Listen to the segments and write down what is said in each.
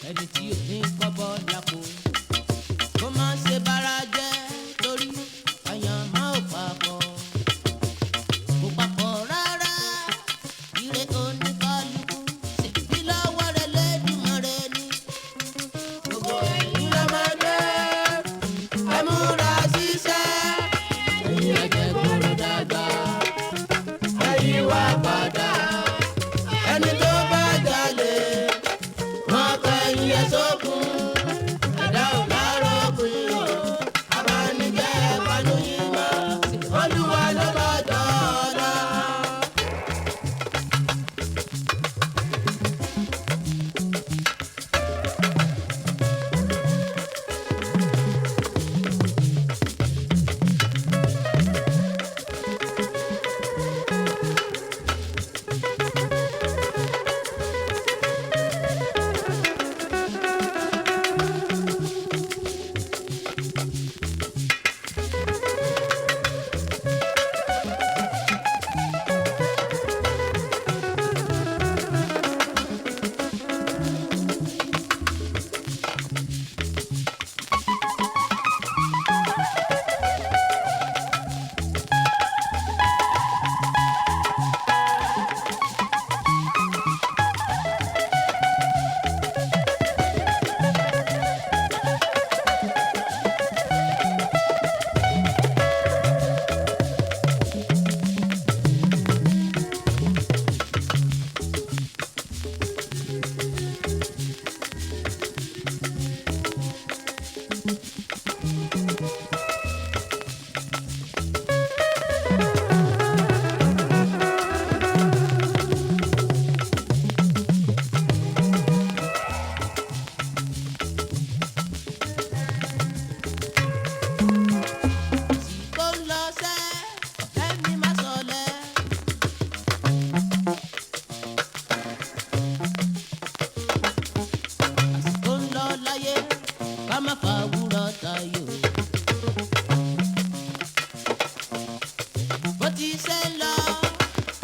ẹni tí ò ní kọ́bọ̀ lápò kó má ṣe bára jẹ́ torí àyàn máa ò papọ̀ kò papọ̀ rárá ire oníkálukú ṣèbí lọ́wọ́ rẹ̀ lẹ́dùnmọ́rẹ́ ni. gbogbo ẹ̀yin lọ́mọdé ẹ múra ṣiṣẹ́ ẹ̀yin ajẹgboro dàgbà ẹ̀yin wá padà ẹni tó bá jalè wọn kẹ́yìn ẹ̀ sókun ẹ̀dá ò lárọ̀ pin o abánijẹ́ panu yín mọ́ olúwa ló bá dọ́ọ̀la. Àsìkò ń lọ sẹ́ ọ̀tẹ́ mi má sọlẹ̀. Àsìkò ń lọ láyé ká má fa wúrọ̀ tayò. Bó ti ṣe ń lọ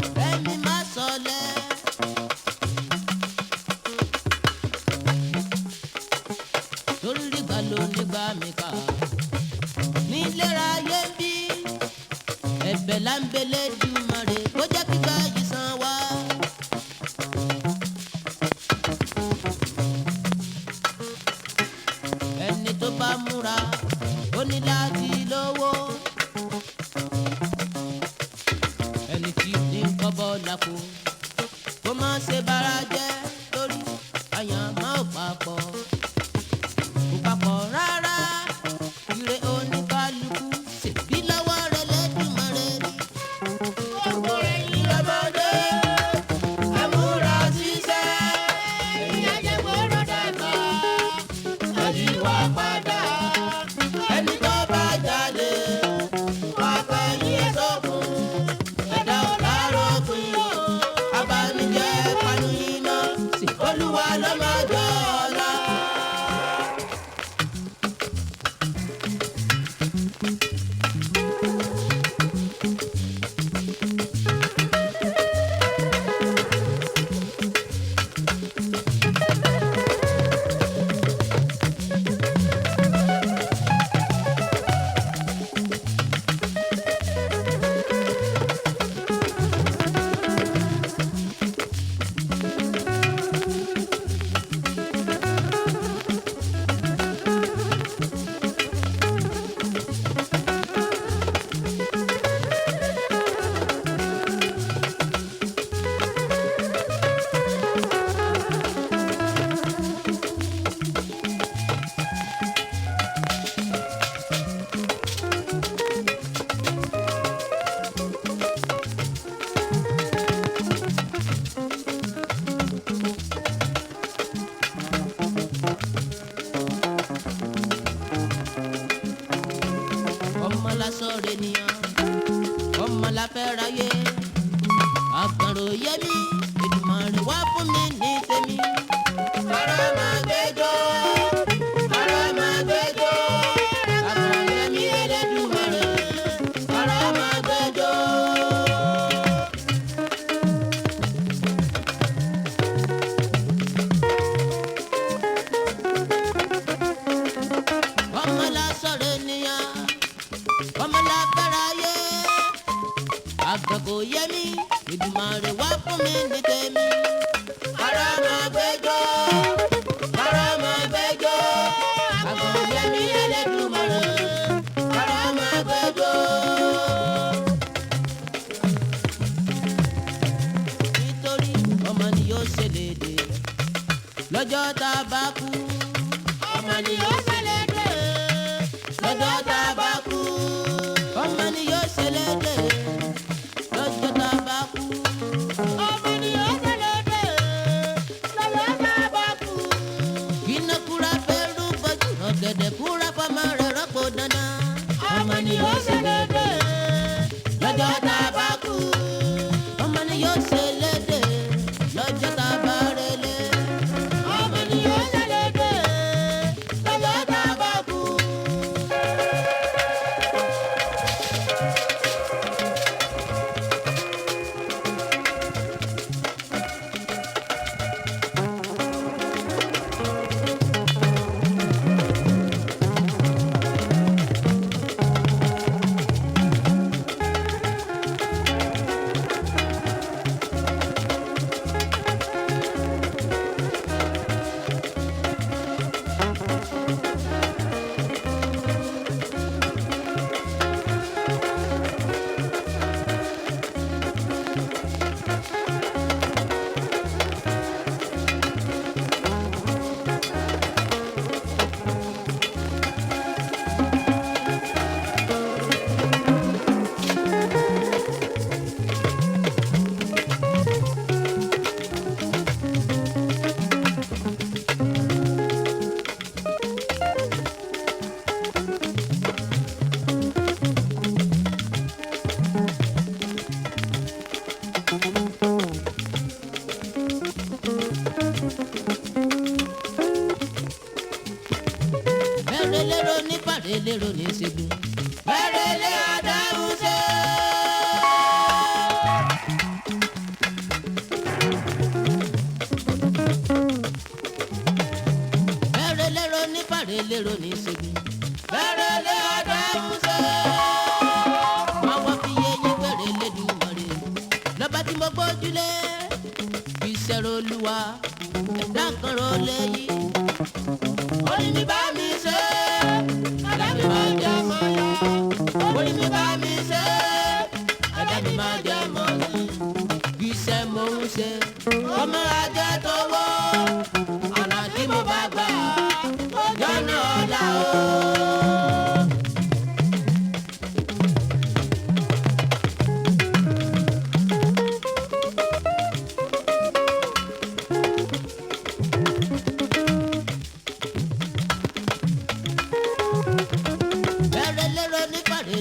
ọ̀tẹ́ mi má sọlẹ̀. Torí rígbà ló nígbà mi kà nílera ayé ń bí ẹ̀bẹ̀ là ń belé Èdùmàrè kó jẹ́ kígbà yìí san wá. ẹni tó bá múra ó ní láti lówó ẹni tí ò ní kọ́bọ̀ lápò kó má ṣe bára jẹ́ torí àyàn máa ò papọ̀ kò papọ̀ rárá ire oníkálukú ṣèbí lọ́wọ́ rẹ̀ lẹ́dùnmọ́rẹ́ ni. gbogbo ẹ̀yin lọ́mọdé ẹ múra ṣiṣẹ́ ẹ̀yin ajẹgboro dàgbà ẹ̀yin wá padà ẹni tó bá jalè wá kẹ́yìn ẹ̀ sókun ẹ̀dá ò lárọ̀ pin o abánijẹ́ panu yín mọ́ olúwa ló máa dọ́ọ̀la. lọ́jọ́ tá a bá kú. ọmọ ni yóò ṣẹlẹ́dẹ̀ lọ́jọ́ tá a bá kú. ọmọ ni yóò ṣẹlẹ́dẹ̀ lọ́jọ́ tá a bá kú. ọmọ ni yóò ṣẹlẹ́dẹ̀ lọ́jọ́ tá a bá kú. iná kúra fẹ́rù bọ́jú ọ̀gẹ̀dẹ̀ kúra fọmọ rẹ̀ rọ́pò dandan. ọmọ ni yóò ṣẹlẹ́dẹ̀ lọ́jọ́ tá a bá kú. ọmọ ni yóò ṣẹlẹ́dẹ̀ lọ́jọ́ tá a bá relé. ọmọ ni yóò ṣẹlẹ́dẹ̀ lọ́jọ́ tá a bá kú. Lérò ní pàdé lérò ní ṣègùn. Bẹ́rẹ̀ lé adáhùn ṣe. Bẹ́rẹ̀ lérò ní pàdé lérò ní ṣègùn. Bẹ́rẹ̀ lé adáhùn ṣe. Máa wá fi yé yín bẹ̀rẹ̀ lédùmarè. Lọ́ba tí mo gbójúlé. Fi ṣẹ̀rọ Olúwa. Ẹ̀dá kan rọ̀ lẹ́yìn. Orí mi bá mi ṣe. Ẹ̀dá mi máa jẹ́ mọ́ yọ. Orí mi bá mi ṣe. Ẹ̀dá mi máa jẹ́ mọ́ yọ. Iṣẹ́ mo ń ṣe. Ọmọ ajẹ́ tó wọ́. Ọ̀nà tí mo bá gbà. Jọ́nà ọ̀la o.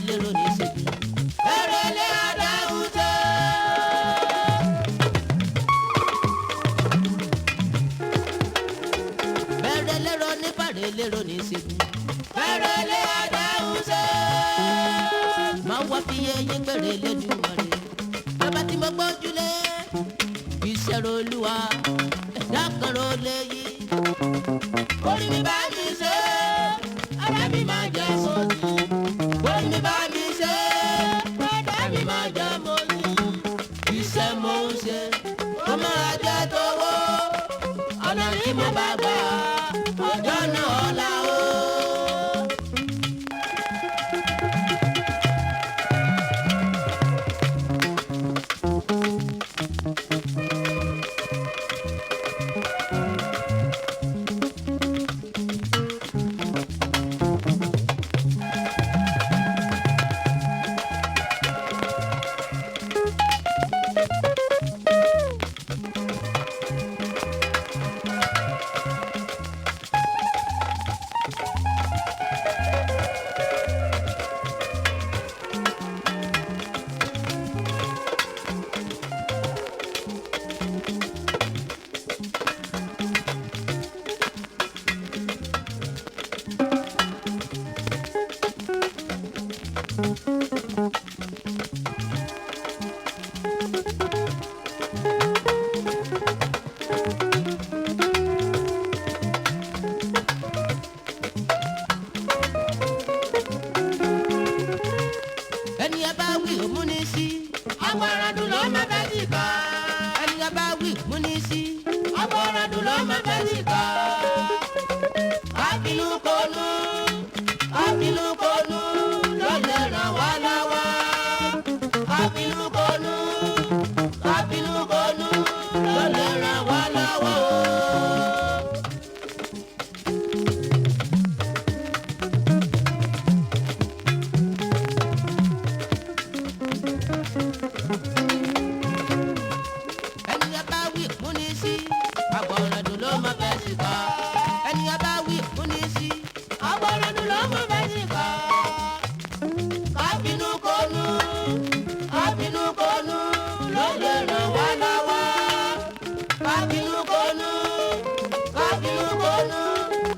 Lérò ní ṣègùn. Bẹ́rẹ̀ lé adáhùn ṣe. Bẹ́rẹ̀ lérò ní pàdé lérò ní ṣègùn. Bẹ́rẹ̀ lé adáhùn ṣe. Máa wá fi eyín pèrè lédùmarè. Bàbá tí mo gbójúlé. Ìṣẹ̀rọ Olúwa. Ẹ̀dá kan ró léyìí. Orí mi bá mi ṣe. Ẹ̀dá mi máa jẹ́ sọ́ọ̀tì. Orí mi bá mi ṣe, ẹ̀dá mi máa jẹ́ mọ́ ní. Iṣẹ́ mo ń ṣe, ó máa jẹ́ tówó. Ọ̀nà tí mo bá gbà, ọjọ́ náà ọ̀la o. Ẹni a bá wí òmúnisí. Agbáradùn ló má fẹ́ sí ká. Ẹni a bá wí òmúnisí. Agbáradùn ló má fẹ́ sí ká. Àbínú konú ló lè ràn wá lọ́wọ́. Àbínú konú ló lè ràn wá lọ́wọ́. àgbàdo ló mọ fẹ́ sí ká. Ẹni a bá wí fún ní sí. Àgbàdo ló mọ fẹ́ sí ká. Kábínú kónú, kábínú kónú ló lè ràn wá lọ́wọ́. Kábínú kónú, kábínú kónú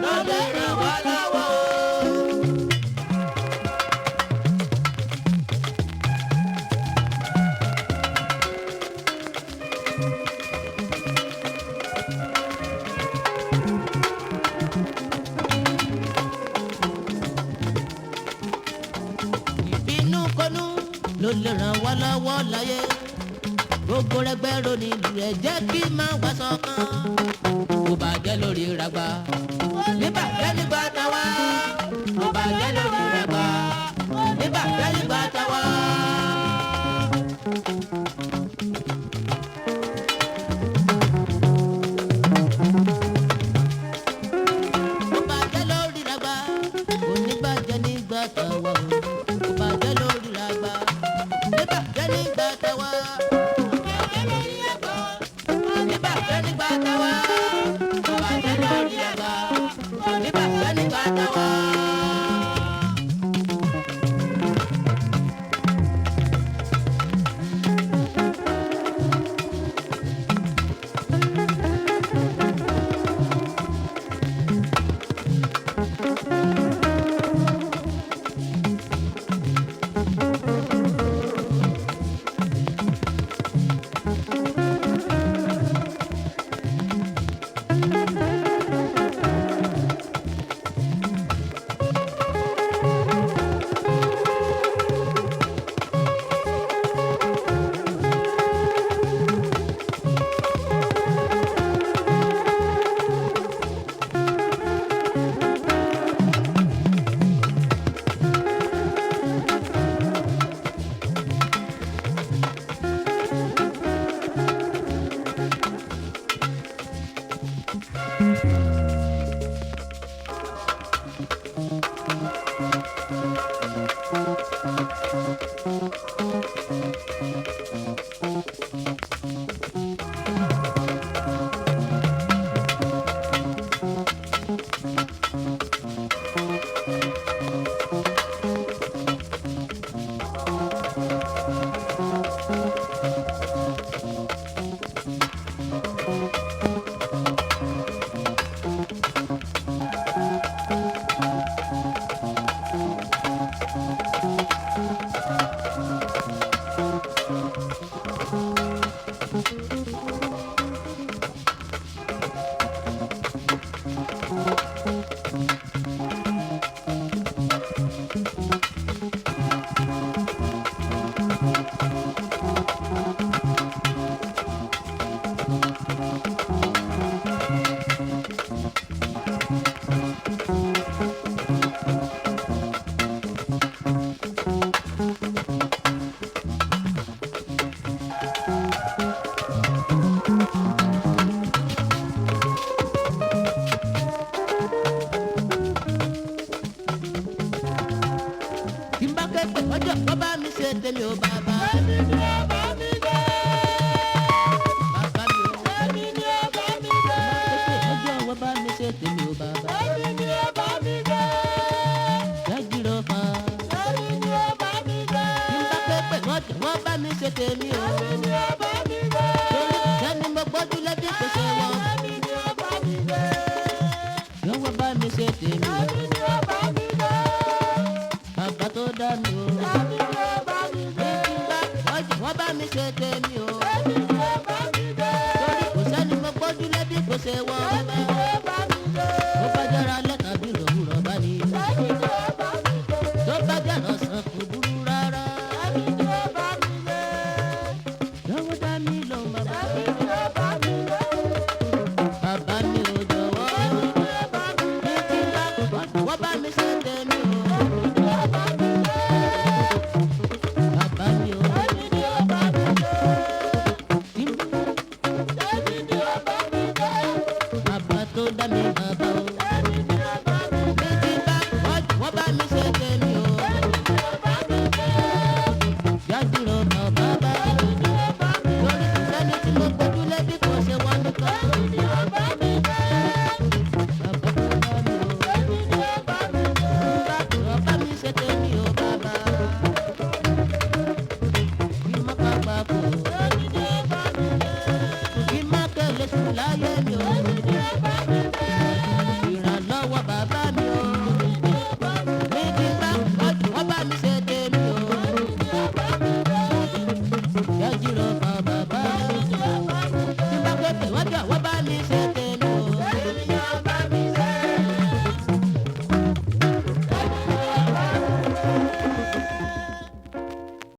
ló lè ràn wá lọ́wọ́. Ló lè ràn wá lọ́wọ́ láyé gbogbo rẹgbẹ́ ronú ìlú ẹ̀ jẹ́ kí máa wá sọ́kàn kò bàjẹ́ lórí ragba níbàjẹ́ nígbà táwa kò bàjẹ́ lórí ragba níbàjẹ́ nígbà táwa. Kò bàjẹ́ lórí ragba kò ní bàjẹ́ nígbà táwa kò bàjẹ́ lórí ragba. Níbàjẹ́ nígbà táwa. Níbàjẹ́ lórí ẹ̀gbá. Níbàjẹ́ nígbà táwa. Níbàjẹ́ lórí ẹ̀gbá. Níbàjẹ́ nígbà táwa. Ọjọ́ kọ́ bá mi ṣe tèmi ò bàbá. Èmi ni ó bá mi dé. Bàbá mi ò. Èmi ni ó bá mi dé. Ọjọ́ wọ́n bá mi ṣe tèmi ò bàbá. Èmi ni ó bá mi dé. Jágìrò fa. Èmi ni ó bá mi dé. Nígbà pépè wọ́n bá mi ṣe tèmi ò. Èmi ni ó bá mi dé. Torí sẹ́ni mo gbójú lẹ́bí pèsè wọn. Èmi ni ó bá mi dé. Yọ̀wọ́ bá mi ṣe tèmi ò. Èmi ni ó bá mi dé. Bàbá tó dá mi ò. Èmi ni ó bá mi dé. Wọ́n bá mi ṣe tèmi ò. Èmi ni ó bá mi dé. Torí kò sẹ́ni mo gbójú lẹ́bí pèsè wọn. Èmi ni ó bá mi dé. Tó bá jẹ́ra lẹ́tà bí lòwúrọ̀ bá ní. Èmi ni ó bá mi dé. Tó bá jẹ́ lọ́sàn kò burú rárá. Èmi ni ó bá mi dé. Lọ́wọ́ dá mi lọ bàbá. Èmi ni ó bá mi dé. Bàbá mi ò jọ̀wọ́. Èmi ni ó bá mi dé. Wọ́n bá mi ṣe tèmi ò. Èmi ni ó bá mi dé. Bàbá mi ò. Èmi ni ó bá mi dé. Èmi ni ó bá mi dé. Bàbá tó dá mi bàbá ò.